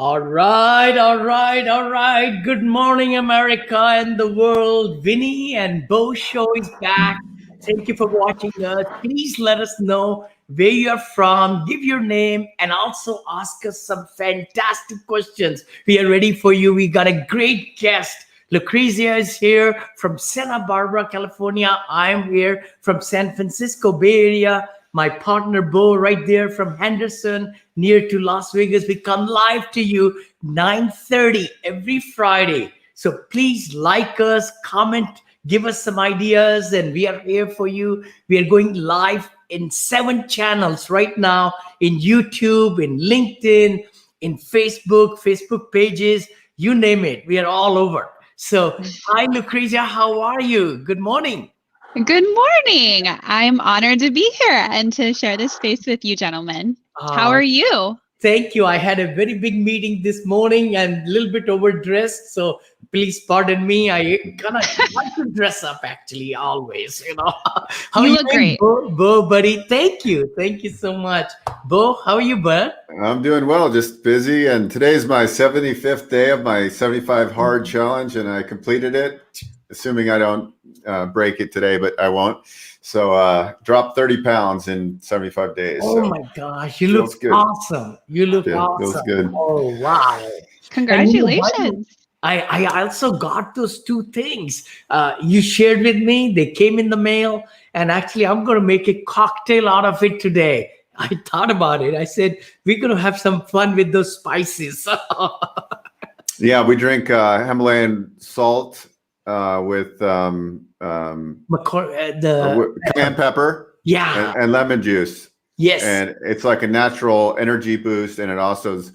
All right. Good morning, America and the world. Vinney and Beau show is back. Thank you for watching us. Please let us know where you're from, give your name, and also ask us some fantastic questions. We are ready for you. We got a great guest. Lucrezia is here from Santa Barbara, California. I'm here from San Francisco Bay Area. My partner Beau right there from Henderson, near to Las Vegas. We come live to you 9:30 every Friday. So please like us, comment, give us some ideas, and we are here for you. We are going live in 7 channels right now, in YouTube, in LinkedIn, in Facebook pages, you name it. We are all over. So hi, Lucrezia, how are you? Good morning. Good morning. I'm honored to be here and to share this space with you, gentlemen. How are you? Thank you. I had a very big meeting this morning and a little bit overdressed. So please pardon me. I kind of like to dress up actually always, How You look great. Beau, buddy? Thank you. Thank you so much. Beau, how are you, bud? I'm doing well, just busy. And today's my 75th day of my 75 hard challenge, and I completed it, assuming I don't break it today, but I won't. So dropped 30 pounds in 75 days. Oh my gosh, you look awesome. You look awesome. Feels good. Oh, wow. Congratulations. I also got those 2 things you shared with me. They came in the mail, and actually I'm going to make a cocktail out of it today. I thought about it. I said, we're going to have some fun with those spices. Yeah, we drink Himalayan salt with cayenne pepper, and lemon juice. Yes, and it's like a natural energy boost, and it also is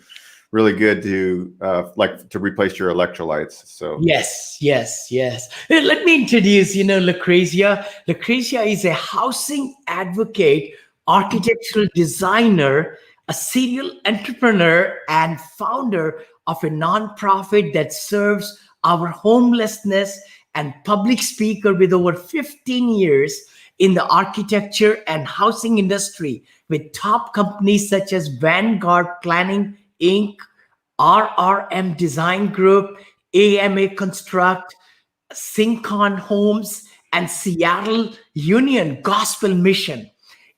really good to replace your electrolytes. So yes. Let me introduce Lucrezia. Lucrezia is a housing advocate, architectural designer, a serial entrepreneur, and founder of a nonprofit that serves our homelessness and public speaker with over 15 years in the architecture and housing industry with top companies such as Vanguard Planning Inc, RRM Design Group, AMA Construct, Syncon Homes, and Seattle Union Gospel Mission.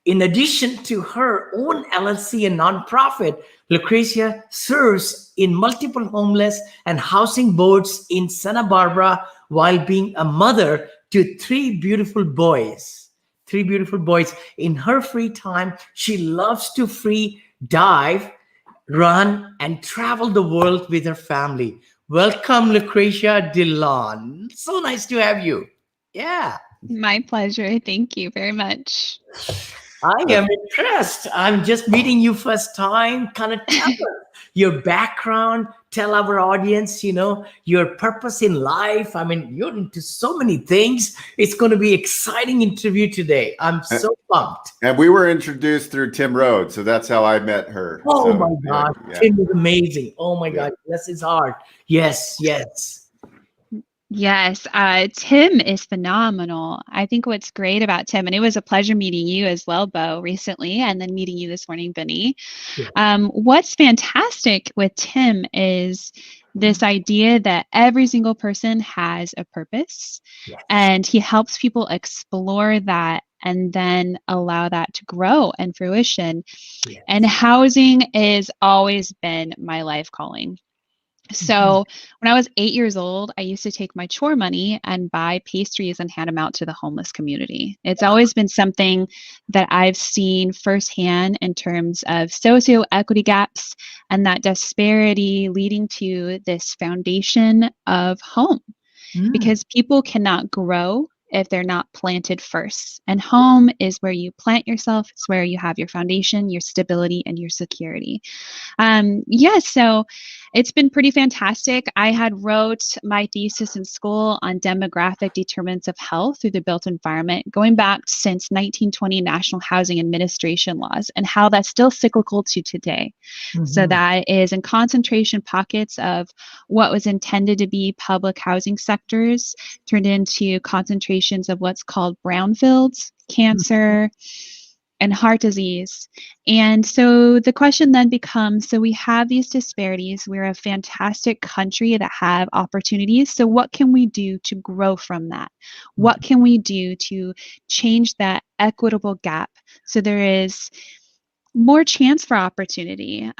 In addition to her own LLC and nonprofit, Lucrezia serves in multiple homeless and housing boards in Santa Barbara while being a mother to 3 beautiful boys. 3 beautiful boys. In her free time, she loves to free dive, run, and travel the world with her family. Welcome, Lucrezia De Leon. So nice to have you. Yeah. My pleasure. Thank you very much. I am impressed. I'm just meeting you first time. Kind of tell us your background, tell our audience, your purpose in life. I mean, you're into so many things. It's going to be an exciting interview today. I'm so pumped. And we were introduced through Tim Rhodes, so that's how I met her. Oh my God, yeah. Tim is amazing. Oh my God, bless his heart. Yes. Yes, Tim is phenomenal. I think what's great about Tim, and it was a pleasure meeting you as well, Beau, recently, and then meeting you this morning, Vinney. Yeah. What's fantastic with Tim is this idea that every single person has a purpose, and he helps people explore that and then allow that to grow and fruition. Yes. And housing has always been my life calling. So when I was 8 years old, I used to take my chore money and buy pastries and hand them out to the homeless community. It's always been something that I've seen firsthand in terms of socioequity gaps and that disparity leading to this foundation of home. Because people cannot grow if they're not planted first. And home is where you plant yourself. It's where you have your foundation, your stability, and your security. So it's been pretty fantastic. I had wrote my thesis in school on demographic determinants of health through the built environment, going back since 1920 National Housing Administration laws and how that's still cyclical to today. So that is in concentration pockets of what was intended to be public housing sectors turned into concentrations of what's called brownfields, cancer, and heart disease. And so the question then becomes, so we have these disparities. We're a fantastic country that have opportunities. So what can we do to grow from that? What can we do to change that equitable gap so there is more chance for opportunity?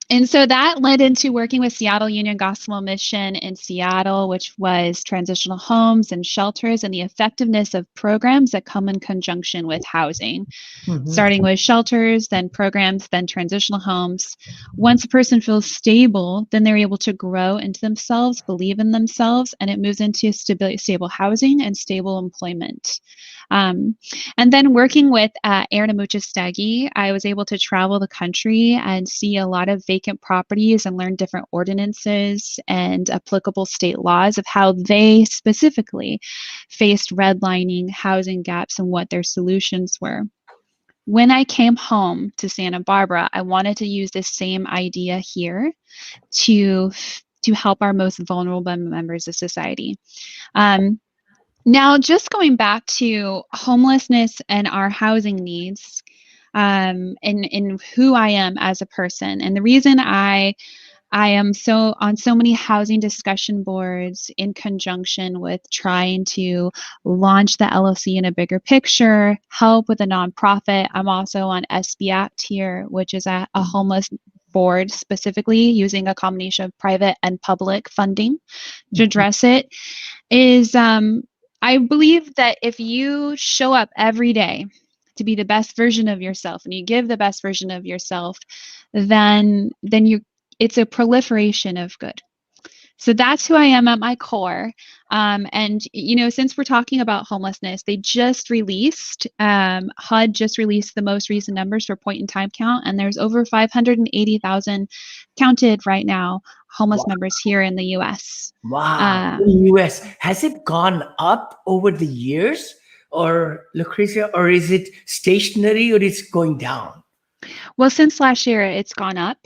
And so that led into working with Seattle Union Gospel Mission in Seattle, which was transitional homes and shelters, and the effectiveness of programs that come in conjunction with housing, starting with shelters, then programs, then transitional homes. Once a person feels stable, then they're able to grow into themselves, believe in themselves, and it moves into stable housing and stable employment. And then working with Aaron Amuchastegi, I was able to travel the country and see a lot of vacant properties and learn different ordinances and applicable state laws of how they specifically faced redlining, housing gaps, and what their solutions were. When I came home to Santa Barbara, I wanted to use this same idea here to help our most vulnerable members of society. Now, just going back to homelessness and our housing needs, and who I am as a person, and the reason I am on so many housing discussion boards in conjunction with trying to launch the LLC in a bigger picture, help with a nonprofit. I'm also on SB Act here, which is a homeless board specifically using a combination of private and public funding to address it, is I believe that if you show up every day to be the best version of yourself and you give the best version of yourself, then it's a proliferation of good. So that's who I am at my core. And, since we're talking about homelessness, they just released, HUD just released the most recent numbers for point in time count, and there's over 580,000 counted right now, homeless members here in the U.S. Wow. In the U.S., has it gone up over the years, or Lucrezia, or is it stationary, or is it going down? Well, since last year, it's gone up.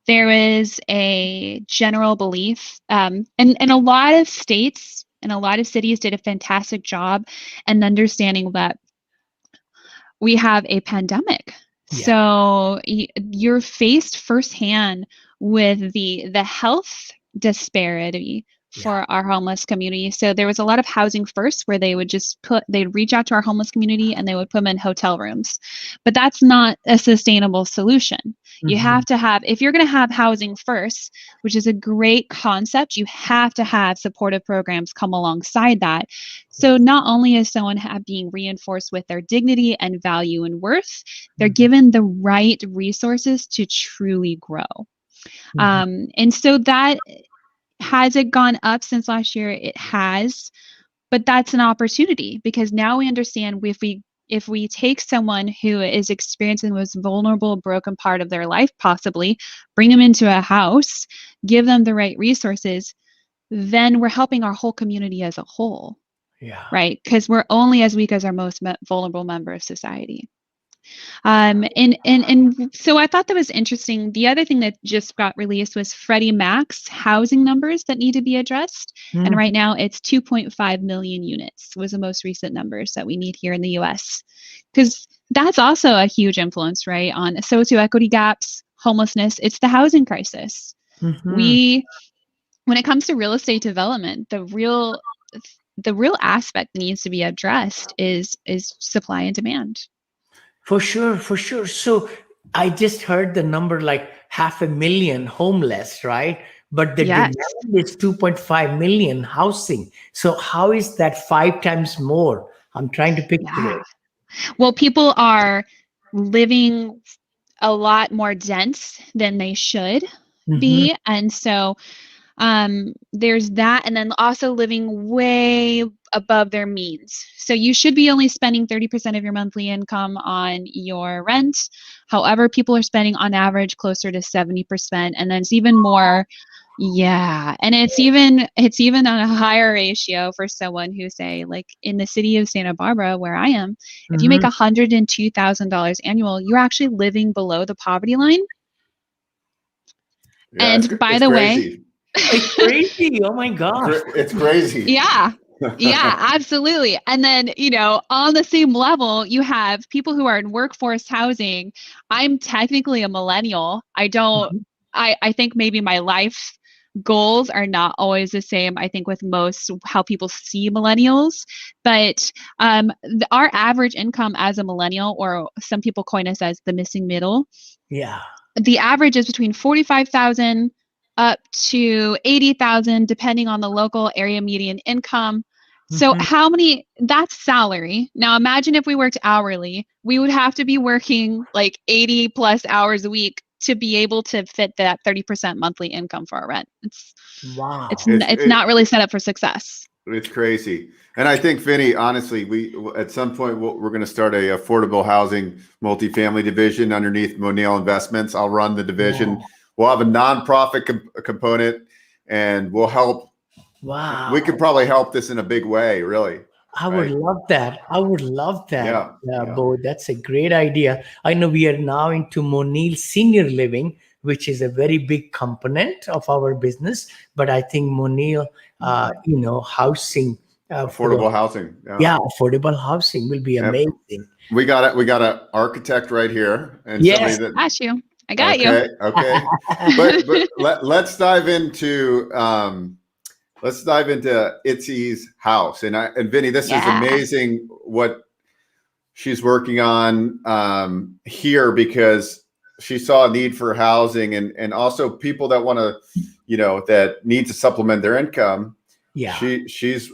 There is a general belief, and a lot of states and a lot of cities did a fantastic job in understanding that we have a pandemic. Yeah. So you're faced firsthand with the health disparity for our homeless community. So there was a lot of housing first where they would they'd reach out to our homeless community and they would put them in hotel rooms. But that's not a sustainable solution. You have to have, if you're going to have housing first, which is a great concept, you have to have supportive programs come alongside that. So not only is someone being reinforced with their dignity and value and worth, they're given the right resources to truly grow. And so that, has it gone up since last year? It has, but that's an opportunity because now we understand if we take someone who is experiencing the most vulnerable, broken part of their life, possibly bring them into a house, give them the right resources, then we're helping our whole community as a whole. Yeah. Right? Because we're only as weak as our most vulnerable member of society. And so I thought that was interesting. The other thing that just got released was Freddie Mac's housing numbers that need to be addressed. And right now it's 2.5 million units was the most recent numbers that we need here in the US. Because that's also a huge influence, right, on socioequity gaps, homelessness. It's the housing crisis. When it comes to real estate development, the real aspect that needs to be addressed is supply and demand. For sure. So I just heard the number like 500,000 homeless, right? But the demand is 2.5 million housing. So how is that 5 times more? I'm trying to picture it. Well, people are living a lot more dense than they should be. And so there's that, and then also living way above their means. So you should be only spending 30% of your monthly income on your rent. However, people are spending on average closer to 70%, and then it's even more. Yeah, and it's even on a higher ratio for someone who, say, like in the city of Santa Barbara, where I am, if you make $102,000 annual, you're actually living below the poverty line. Yeah, and by the way. It's crazy. Oh my gosh. It's crazy. Yeah. Yeah, absolutely. And then, on the same level, you have people who are in workforce housing. I'm technically a millennial. Mhm. I think maybe my life goals are not always the same, I think, with most how people see millennials. But our average income as a millennial, or some people coin us as the missing middle, Yeah. the average is between 45,000 up to 80,000, depending on the local area median income. So Mhm. that's salary. Now imagine if we worked hourly, we would have to be working like 80 plus hours a week to be able to fit that 30% monthly income for our rent. Wow. It's not really set up for success. It's crazy. And I think, Vinny, honestly, we at some point we're going to start a affordable housing multifamily division underneath Monil Investments. I'll run the division. Yeah. We'll have a nonprofit component, and we'll help. We could Wow. probably help this in a big way, really. I would Right? love that. I would love that. Yeah. Yeah. Bo, that's a great idea. I know we are now into Monil Senior Living, which is a very big component of our business. But I think Monil, housing, Affordable housing. yeah, affordable housing will be Yep. amazing. We got it. We got an architect right here, and Yes. somebody that. Got you. I got you. Okay. But let's dive into Itzy's house. And Vinny, this is Yeah. amazing what she's working on here, because she saw a need for housing and also people that want to, that need to supplement their income. Yeah. She's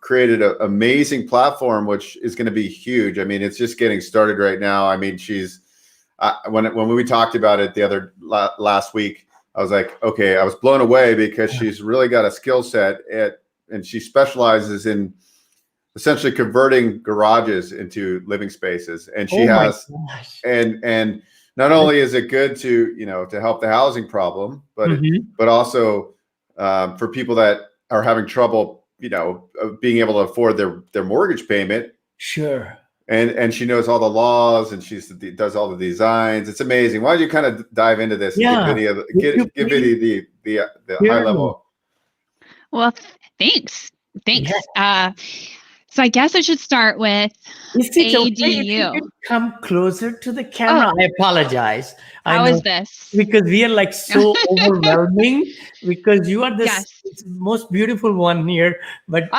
created an amazing platform, which is going to be huge. I mean, it's just getting started right now. I mean, she's when we talked about it last week, I was like, okay, I was blown away because she's really got a skill set and she specializes in essentially converting garages into living spaces. And she has, and not only is it good to, to help the housing problem, but also for people that are having trouble, being able to afford their mortgage payment. Sure. And she knows all the laws, and she does all the designs. It's amazing. Why don't you kind of dive into this? Yeah. And give Vinny the high level. Well, thanks. Yeah. So I guess I should start with Is it okay if ADU. you could come closer to the camera? I apologize. How is this? Because we are like so overwhelming, because you are the most beautiful one here, but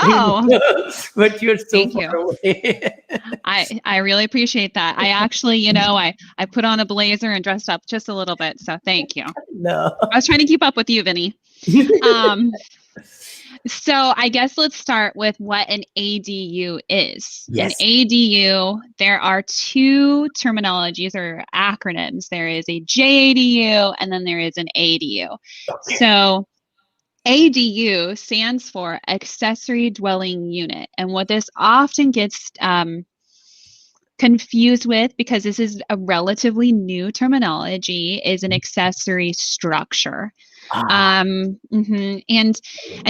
but you're so far away. I really appreciate that. I actually, I put on a blazer and dressed up just a little bit, so thank you. No. I was trying to keep up with you, Vinny. So I guess let's start with what an ADU is. Yes. An ADU, there are two terminologies or acronyms. There is a JADU and then there is an ADU. Okay. So ADU stands for accessory dwelling unit. And what this often gets confused with, because this is a relatively new terminology, is an accessory structure. And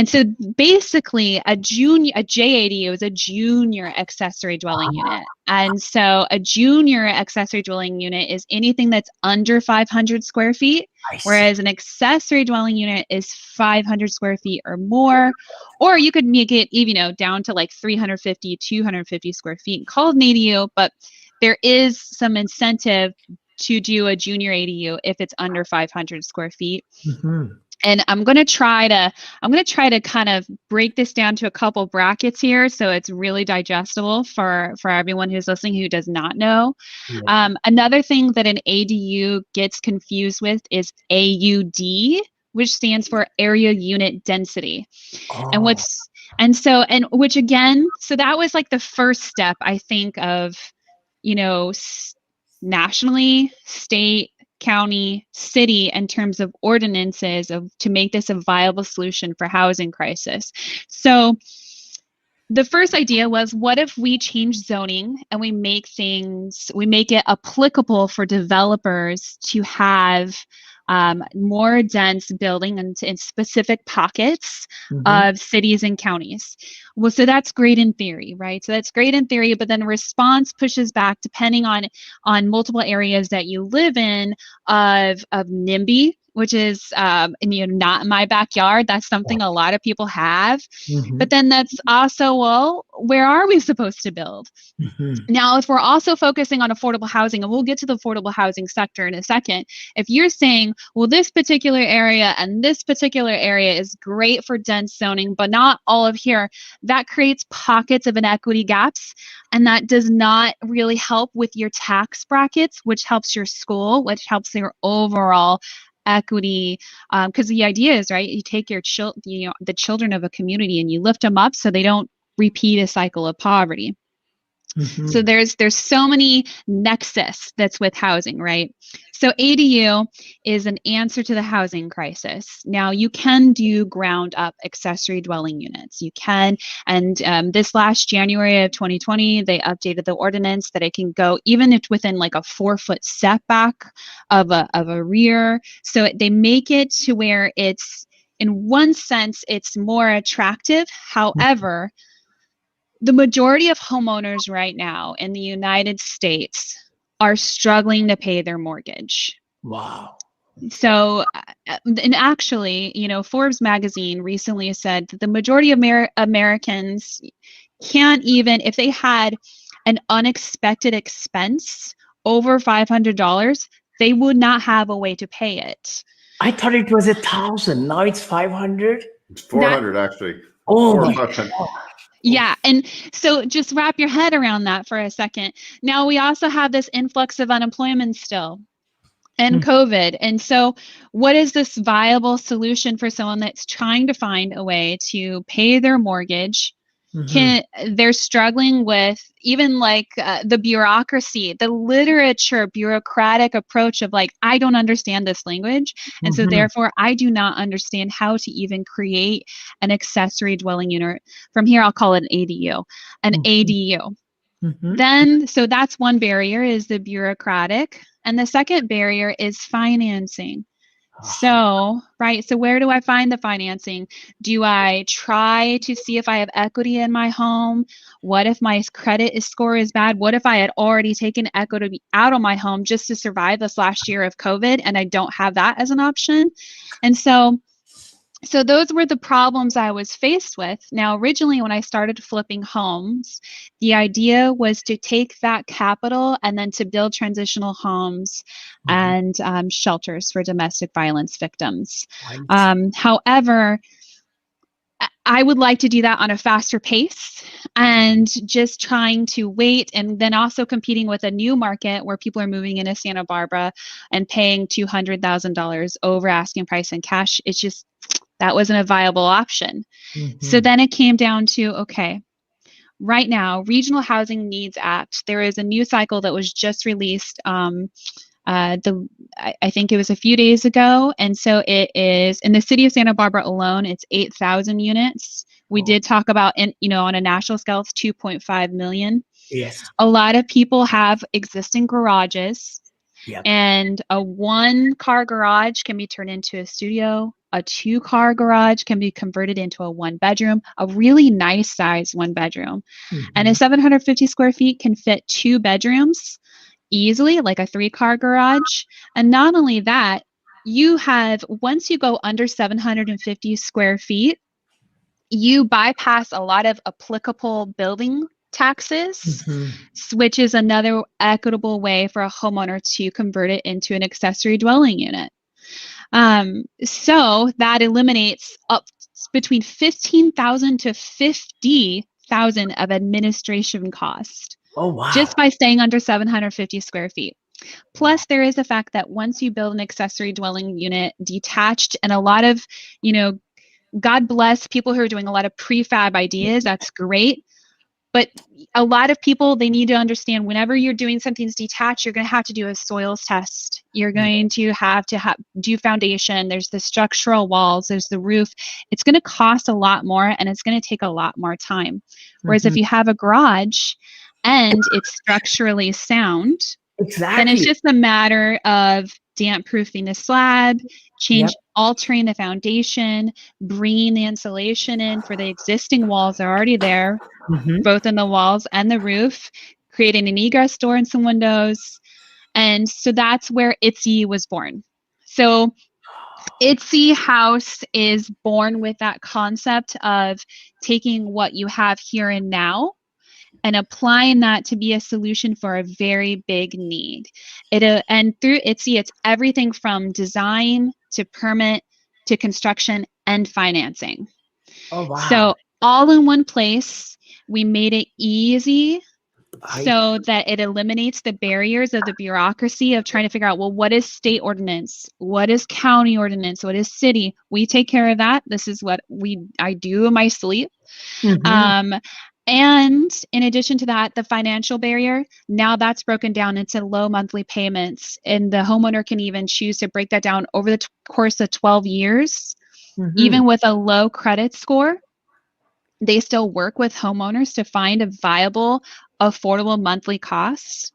so basically a JADU is a junior accessory dwelling unit. And so a junior accessory dwelling unit is anything that's under 500 square feet, whereas an accessory dwelling unit is 500 square feet or more, or you could make it even, down to like 350, 250 square feet and call it an ADU, but there is some incentive to do a junior ADU if it's under 500 square feet. And I'm going to try to kind of break this down to a couple brackets here, so it's really digestible for everyone who's listening who does not know. Another thing that an ADU gets confused with is AUD, which stands for area unit density. So that was like the first step, I think, of, nationally, state, county, city, in terms of ordinances to make this a viable solution for housing crisis. So the first idea was, what if we change zoning and we make it applicable for developers to have more dense building in specific pockets of cities and counties. Well, so that's great in theory, right? So that's great in theory, but then response pushes back depending on multiple areas that you live in of NIMBY, which is not in my backyard. That's something a lot of people have. But then that's also, well, where are we supposed to build? Now, if we're also focusing on affordable housing, and we'll get to the affordable housing sector in a second, if you're saying, well, this particular area and this particular area is great for dense zoning, but not all of here, that creates pockets of inequity gaps. And that does not really help with your tax brackets, which helps your school, which helps your overall equity, because the idea is, right, you take your the children of a community and you lift them up so they don't repeat a cycle of poverty. So there's so many nexus that's with housing, right? So ADU is an answer to the housing crisis. Now you can do ground up accessory dwelling units. You can, and this last January of 2020, they updated the ordinance that it can go even if within like a 4-foot setback of a rear. So they make it to where it's, in one sense, it's more attractive. However, the majority of homeowners right now in the United States are struggling to pay their mortgage. Wow. So, and actually, Forbes magazine recently said that the majority of Americans can't even, if they had an unexpected expense over $500, they would not have a way to pay it. I thought it was 1,000. Now it's 500. It's 400 actually. Oh my God. Yeah. And so just wrap your head around that for a second. Now we also have this influx of unemployment still and COVID. And so what is this viable solution for someone that's trying to find a way to pay their mortgage? They're struggling with even like the bureaucracy, the literature, bureaucratic approach of like, I don't understand this language. And so therefore I do not understand how to even create an accessory dwelling unit. From here, I'll call it an ADU, ADU. Then, so that's one barrier, is the bureaucratic. And the second barrier is financing. So, right. So where do I find the financing? Do I try to see if I have equity in my home? What if my credit score is bad? What if I had already taken equity out of my home just to survive this last year of COVID and I don't have that as an option? And so those were the problems I was faced with. Now, originally, when I started flipping homes, the idea was to take that capital and then to build transitional homes and shelters for domestic violence victims. However, I would like to do that on a faster pace and just trying to wait, and then also competing with a new market where people are moving into Santa Barbara and paying $200,000 over asking price in cash. It's just, that wasn't a viable option. So then it came down to, okay, right now, Regional Housing Needs Act, there is a new cycle that was just released. I think it was a few days ago. And so it is, in the city of Santa Barbara alone, it's 8,000 units. We did talk about, on a national scale, it's 2.5 million. Yes. A lot of people have existing garages. And a 1-car garage can be turned into a studio. A 2-car garage can be converted into a 1-bedroom, a really nice size 1-bedroom. And a 750 square feet can fit 2 bedrooms easily, like a 3-car garage. And not only that, you have, once you go under 750 square feet, you bypass a lot of applicable building taxes, which is another equitable way for a homeowner to convert it into an accessory dwelling unit. So that eliminates up between $15,000 to $50,000 of administration cost. Oh, wow. Just by staying under 750 square feet. Plus, there is the fact that once you build an accessory dwelling unit detached, and a lot of, God bless people who are doing a lot of prefab ideas, that's great. But a lot of people, they need to understand, whenever you're doing something that's detached, you're going to have to do a soils test. You're going to have do foundation. There's the structural walls. There's the roof. It's going to cost a lot more, and it's going to take a lot more time. Whereas if you have a garage and it's structurally sound, then it's just a matter of damp proofing the slab, Yep. altering the foundation, bringing the insulation in for the existing walls that are already there, Mhm. both in the walls and the roof, creating an egress door and some windows. And so that's where ITSE was born. So ITSE House is born with that concept of taking what you have here and now and applying that to be a solution for a very big need. And through ITSE, it's everything from design to permit to construction and financing. Oh, wow. So all in one place. We made it easy so that it eliminates the barriers of the bureaucracy of trying to figure out, well, what is state ordinance? What is county ordinance? What is city? We take care of that. This is what I do in my sleep. Mhm. And in addition to that, the financial barrier, now that's broken down into low monthly payments. And the homeowner can even choose to break that down over the course of 12 years. Mhm. Even with a low credit score, they still work with homeowners to find a viable, affordable monthly cost.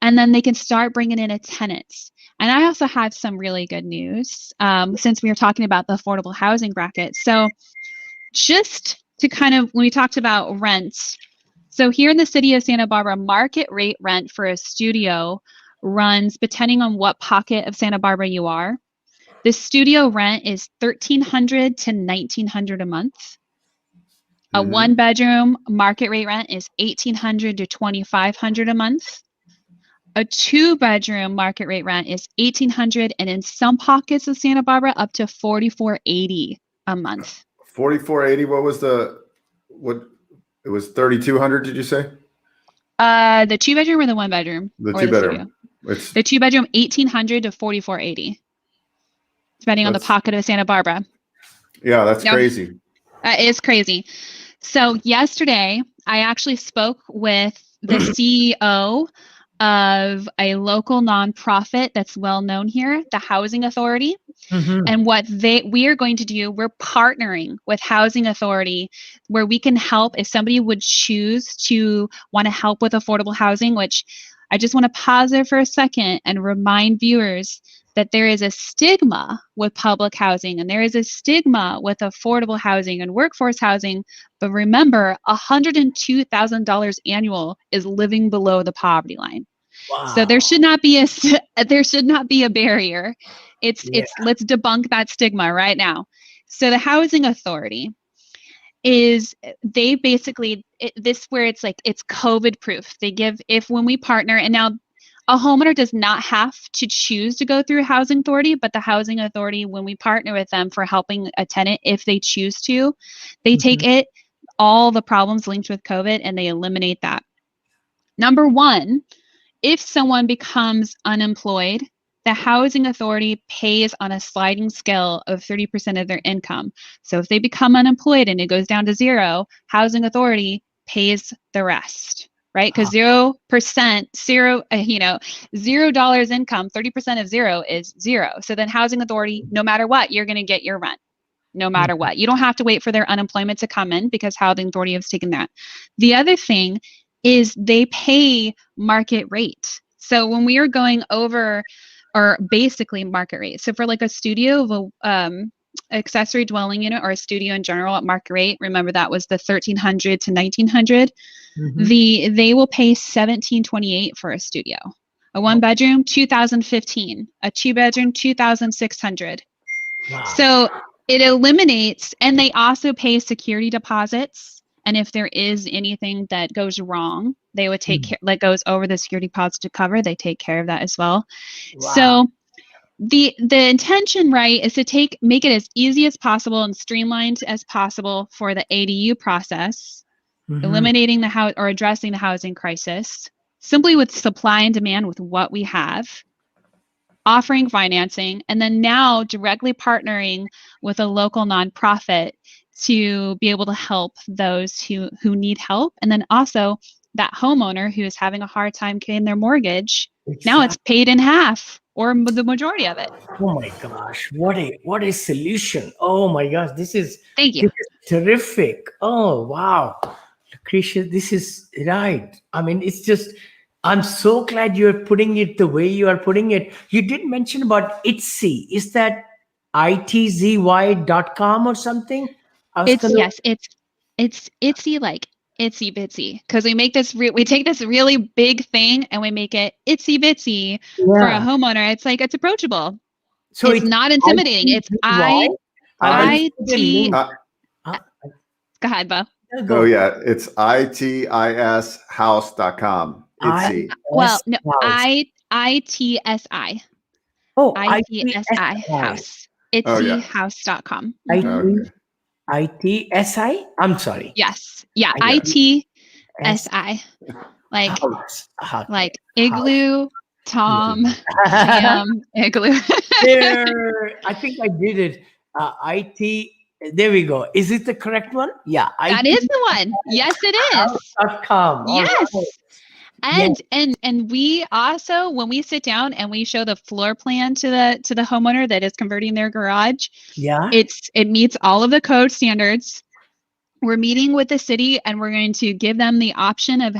And then they can start bringing in a tenant. And I also have some really good news since we were talking about the affordable housing bracket. So just to kind of, when we talked about rent, so here in the city of Santa Barbara, market rate rent for a studio runs, depending on what pocket of Santa Barbara you are, the studio rent is $1,300 to $1,900 a month. A one bedroom market rate rent is $1,800 to $2,500 a month. A two bedroom market rate rent is $1,800, and in some pockets of Santa Barbara, up to $4,480 a month. 4480. What? It was 3200. Did you say? The two bedroom or the one bedroom? The or two the bedroom. Studio? The two bedroom, $1,800 to $4,480, depending on the pocket of Santa Barbara. Yeah, that's crazy. It's crazy. So yesterday, I actually spoke with the CEO of a local nonprofit that's well known here, the Housing Authority. Mhm. And what we are going to do, we're partnering with Housing Authority where we can help if somebody would choose to want to help with affordable housing, which I just want to pause there for a second and remind viewers that there is a stigma with public housing and there is a stigma with affordable housing and workforce housing. But remember, $102,000 annual is living below the poverty line. Wow. So there should not be a barrier. It's let's debunk that stigma right now. So the Housing Authority they basically where it's like it's COVID proof. They give when we partner, and now a homeowner does not have to choose to go through Housing Authority, but the Housing Authority, when we partner with them for helping a tenant, if they choose to, they take all the problems linked with COVID and they eliminate that. Number one, if someone becomes unemployed, the Housing Authority pays on a sliding scale of 30% of their income. So if they become unemployed and it goes down to zero, Housing Authority pays the rest, right? Because 0%, $0 income, 30% of zero is zero. So then Housing Authority, no matter what, you're going to get your rent. No matter what. You don't have to wait for their unemployment to come in because Housing Authority has taken that. The other thing is they pay market rate. So when we are going over, or basically market rate. So for like a studio, accessory dwelling unit, or a studio in general at market rate, remember that was the $1,300 to $1,900. They will pay $1,728 for a studio. A one bedroom, $2,015. A two bedroom, $2,600. Wow. So it eliminates, and they also pay security deposits. And if there is anything that goes wrong, they would take care, that goes over the security deposit to cover, they take care of that as well. Wow. So the intention, right, is to make it as easy as possible and streamlined as possible for the ADU process, eliminating or addressing the housing crisis, simply with supply and demand with what we have, offering financing, and then now directly partnering with a local nonprofit to be able to help those who need help. And then also that homeowner who is having a hard time paying their mortgage, now it's paid in half or the majority of it. Oh my gosh, what a solution. Oh my gosh, this is terrific. Oh wow, Lucrezia, this is right. I mean, it's just I'm so glad you're putting it the way you are putting it. You did mention about Etsy. Is that itzy.com or something? I was It's gonna. yes, it's itsy like itsy bitsy because we make this we take this really big thing and we make it itsy bitsy for a Yeah. homeowner. It's like it's approachable. So It's it's not intimidating. It's ITZY. I, I The T. link. I, Go ahead, Bo. oh Go. yeah, it's itishouse.com. I Etsy. Well, no, house. ITSI. Oh, ITSI house. Oh yeah. Itsyhouse.com. IT, Okay. ITSI. I'm sorry. Yes. Yeah. Yeah. ITSI. Like House. like igloo, Tom, Sam, igloo. There, I think I did it. IT. There we go. Is it the correct one? Yeah. That is the one. Yes, it is. IT.com. All Yes. right. And we also, when we sit down and we show the floor plan to the homeowner that is converting their garage, Yeah. it meets all of the code standards. We're meeting with the city and we're going to give them the option of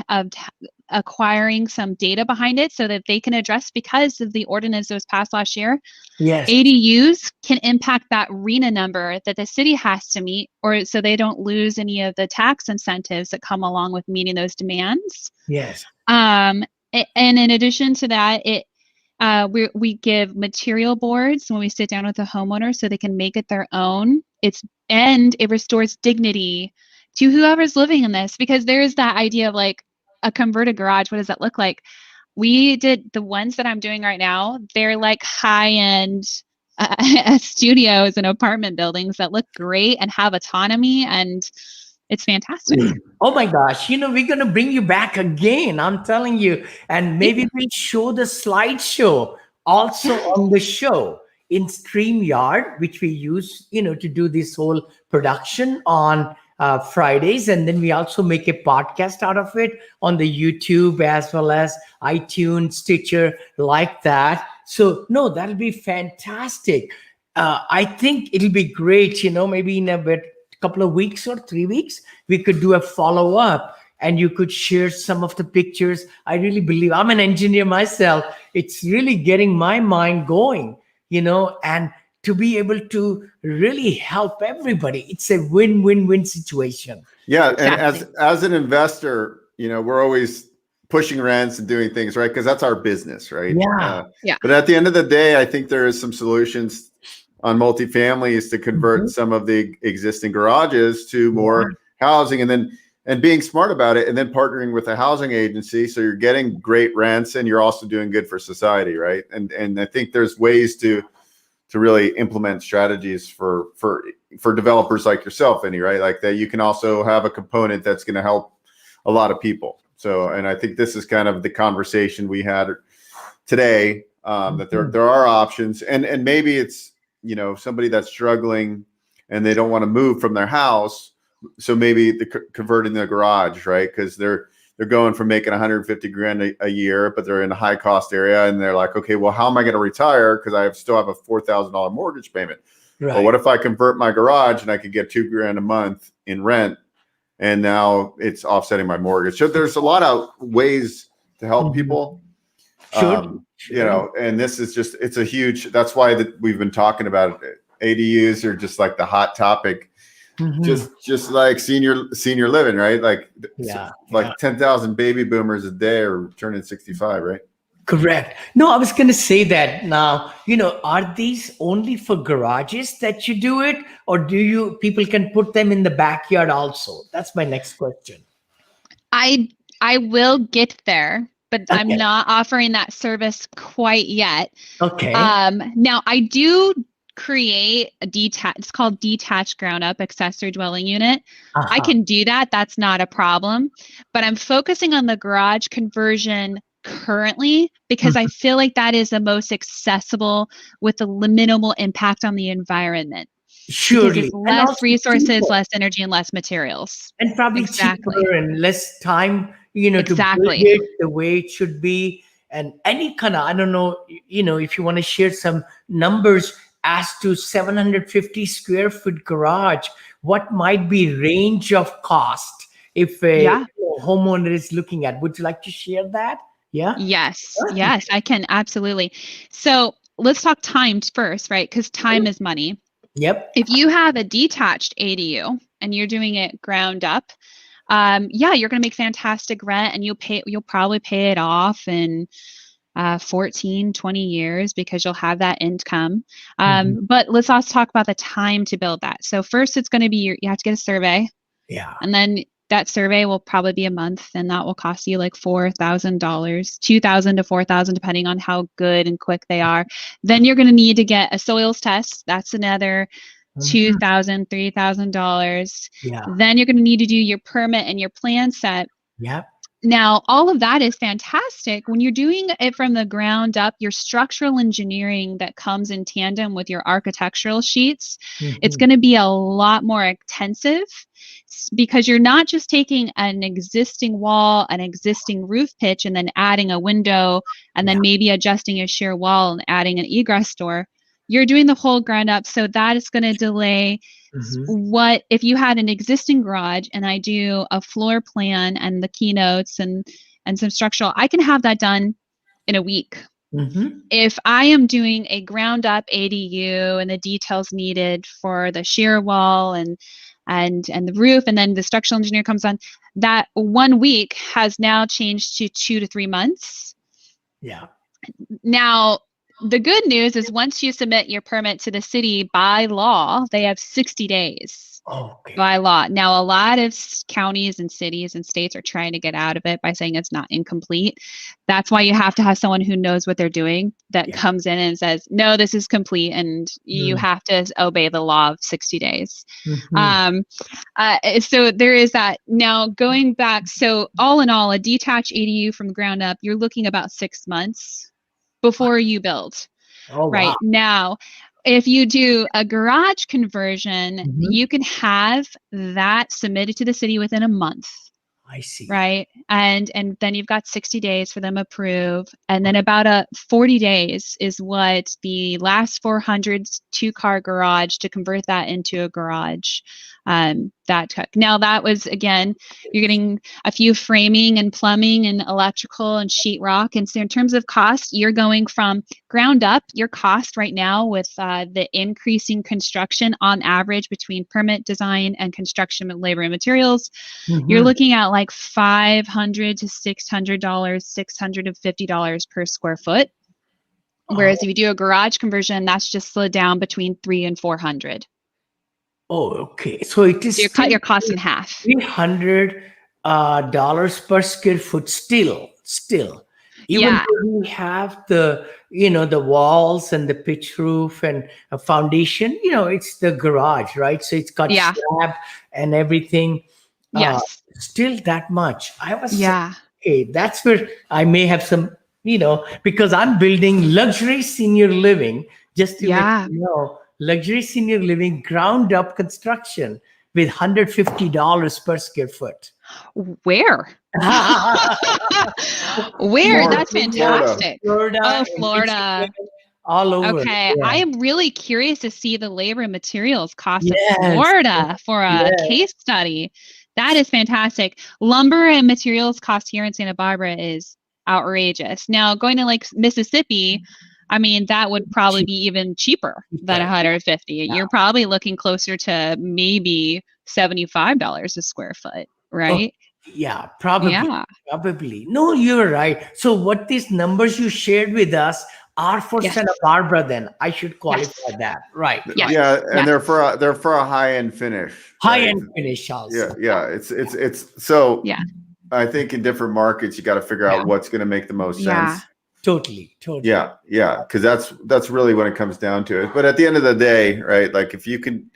acquiring some data behind it so that they can address, because of the ordinance that was passed last year, Yes. ADUs can impact that RENA number that the city has to meet, or so they don't lose any of the tax incentives that come along with meeting those demands. Yes. And in addition to that, we give material boards when we sit down with the homeowner so they can make it their own. And it restores dignity to whoever's living in this, because there is that idea of like a converted garage. What does that look like? We did the ones that I'm doing right now. They're like high-end studios and apartment buildings that look great and have autonomy, and it's fantastic. Oh my gosh. We're going to bring you back again. I'm telling you. And maybe we'll show the slideshow also on the show in StreamYard, which we use, to do this whole production on Fridays. And then we also make a podcast out of it on the YouTube as well as iTunes, Stitcher, like that. So, no, that'll be fantastic. I think it'll be great, maybe in a couple of weeks or 3 weeks, we could do a follow-up and you could share some of the pictures. I really believe, I'm an engineer myself. It's really getting my mind going, and to be able to really help everybody. It's a win-win-win situation. Yeah. Exactly. And as an investor, we're always pushing rents and doing things, right? Because that's our business, right? Yeah. Yeah. But at the end of the day, I think there is some solutions on multifamilies to convert some of the existing garages to more housing, and being smart about it, and then partnering with a housing agency. So you're getting great rents and you're also doing good for society. Right. And I think there's ways to really implement strategies for developers like yourself, Vinney, right? Like that you can also have a component that's going to help a lot of people. So, and I think this is kind of the conversation we had today, that there are options, and maybe it's, somebody that's struggling and they don't want to move from their house. So maybe converting the garage, right? Because they're going from making 150 grand a year, but they're in a high cost area, and they're like, okay, well, how am I going to retire? Because I still have a $4,000 mortgage payment. Right. Well, what if I convert my garage and I could get $2 grand a month in rent, and now it's offsetting my mortgage? So there's a lot of ways to help people. Sure. And this is just, it's a huge, that's why we've been talking about it. ADUs are just like the hot topic, just like senior living, right? Like, 10,000 baby boomers a day are turning 65, right? Correct. No, I was going to say that now, are these only for garages that you do it, or people can put them in the backyard also? That's my next question. I will get there, but Okay. I'm not offering that service quite yet. Okay. Now I do create it's called detached ground up accessory dwelling unit. I can do that. That's not a problem, but I'm focusing on the garage conversion currently because I feel like that is the most accessible with the minimal impact on the environment. Surely. Because it's less resources, cheaper. Less energy, and less materials. And probably cheaper and less time, to build it the way it should be. And any kind of, I don't know, if you want to share some numbers as to 750 square foot garage, what might be range of cost if a homeowner is looking at? Would you like to share that? Yeah. Yes, Right. yes, I can absolutely. So let's talk times first, right? Because time is money. Yep. If you have a detached ADU and you're doing it ground up, yeah, you're going to make fantastic rent, and you'll probably pay it off in 14, 20 years because you'll have that income. But let's also talk about the time to build that. So first, it's going to be you have to get a survey, Yeah. and then that survey will probably be a month, and that will cost you like $4,000, $2,000 to $4,000, depending on how good and quick they are. Then you're going to need to get a soils test. That's another $2,000, $3,000. Yeah. Then you're going to need to do your permit and your plan set. Yep. Now, all of that is fantastic. When you're doing it from the ground up, your structural engineering that comes in tandem with your architectural sheets, it's going to be a lot more intensive because you're not just taking an existing wall, an existing roof pitch, and then adding a window, and then maybe adjusting a shear wall and adding an egress door. You're doing the whole ground up. So that is going to delay what if you had an existing garage and I do a floor plan and the keynotes and some structural, I can have that done in a week. If I am doing a ground up ADU and the details needed for the shear wall and the roof, and then the structural engineer comes on, that 1 week has now changed to 2 to 3 months. Yeah. Now, the good news is once you submit your permit to the city by law, they have 60 days by law. Now, a lot of counties and cities and states are trying to get out of it by saying it's not incomplete. That's why you have to have someone who knows what they're doing that comes in and says, no, this is complete, and you have to obey the law of 60 days. So there is that. Now, going back, so all in all, a detached ADU from ground up, you're looking about 6 months before you build. Right now, if you do a garage conversion, you can have that submitted to the city within a month. I see. Right. And then you've got 60 days for them to approve. And then about 40 days is what the last 400 2-car garage to convert that into a garage that took. Now that was, again, you're getting a few framing and plumbing and electrical and sheetrock. And so in terms of cost, you're going from ground up, your cost right now with the increasing construction on average between permit design and construction labor and materials, you're looking at like $500 to $600, $650 per square foot. Whereas if you do a garage conversion, that's just slowed down between $300 and $400. Oh, okay. So it is so you cut your costs in half. $300 per square foot still. Even though we have the, the walls and the pitch roof and a foundation, it's the garage, right? So it's got slab and everything. Yes. Still that much. I was saying, okay, that's where I may have some, because I'm building luxury senior living, just to let you know, luxury senior living ground up construction with $150 per square foot. Where? Where? That's fantastic. Florida. Oh, Florida. All over. Okay. I am really curious to see the labor and materials cost of Florida for a case study. That is fantastic. Lumber and materials cost here in Santa Barbara is outrageous. Now, going to like Mississippi, I mean, that would probably be even cheaper than 150. You're probably looking closer to maybe $75 a square foot, right? Yeah, probably. Probably. No, you're right. So what these numbers you shared with us are for Santa Barbara, then I should qualify that, right? Yeah, and they're for a high-end finish. High-end finish also. Yeah. It's so. Yeah. I think in different markets you got to figure out what's going to make the most sense. Totally. Yeah, because that's really when it comes down to it. But at the end of the day, right? Like if you can,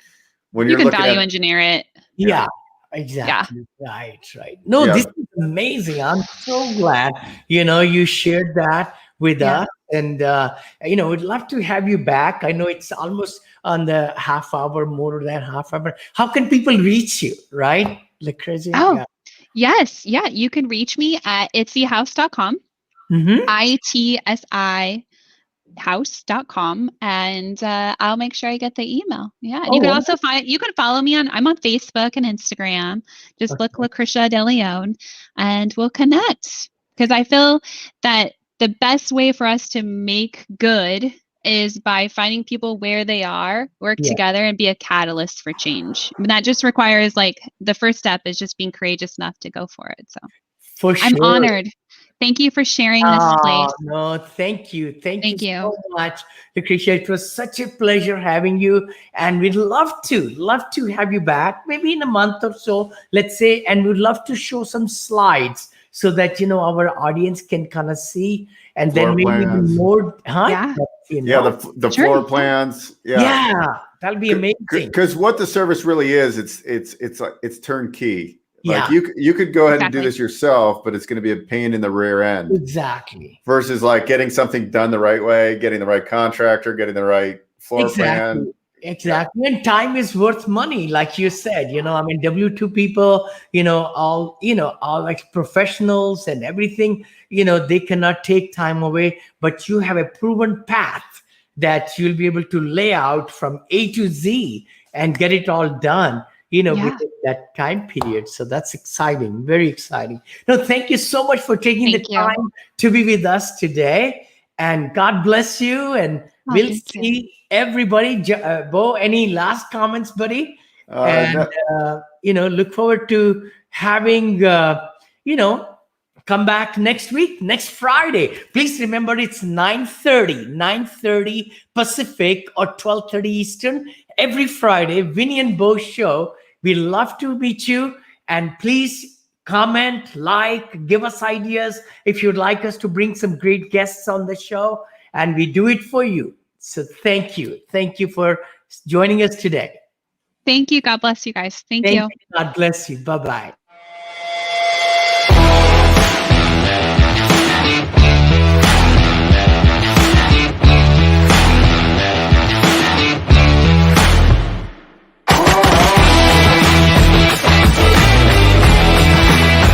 when you're looking value engineer it. Yeah. Exactly. Right. No, this is amazing. I'm so glad, you shared that with us. And, we'd love to have you back. I know it's almost on the half hour, more than half hour. How can people reach you, right? Lucrezia? Oh, yes. Yeah. You can reach me at itsyhouse.com, ITSI house.com, and I'll make sure I get the email. And you can also follow me I'm on Facebook and Instagram. Just look Lucrezia De Leon and we'll connect. Because I feel that the best way for us to make good is by finding people where they are, work Yeah. together, and be a catalyst for change. And that just requires, like, the first step is just being courageous enough to go for it. So For sure. I'm honored. Thank you for sharing this place. No, thank you. Thank you you. so much, Lucrezia. It was such a pleasure having you. And we'd love to have you back, maybe in a month or so, let's say, and we'd love to show some slides so that, you know, our audience can kind of see, and Floor then maybe plans. more, huh? Yeah. You Yeah, know? the Sure. floor plans. Yeah, that'll be amazing. Because what the service really is, it's turnkey. Like Yeah. you could go ahead and do Exactly. this yourself, but it's going to be a pain in the rear end. Exactly. Versus like getting something done the right way, getting the right contractor, getting the right floor plan. Exactly. And time is worth money, like you said. You know, I mean, W-2 people, all like professionals and everything, they cannot take time away, but you have a proven path that you'll be able to lay out from A to Z and get it all done, within that time period. So that's exciting, very exciting. No, thank you so much for taking the time to be with us today. And God bless you. And we'll see everybody. Beau, any last comments, buddy? Look forward to having, come back next week, next Friday. Please remember it's 9:30 Pacific or 12:30 Eastern every Friday. Vinney and Beau show. We love to meet you. And please comment, like, give us ideas if you'd like us to bring some great guests on the show. And we do it for you. So thank you. Thank you for joining us today. Thank you. God bless you guys. Thank you. God bless you. Bye-bye.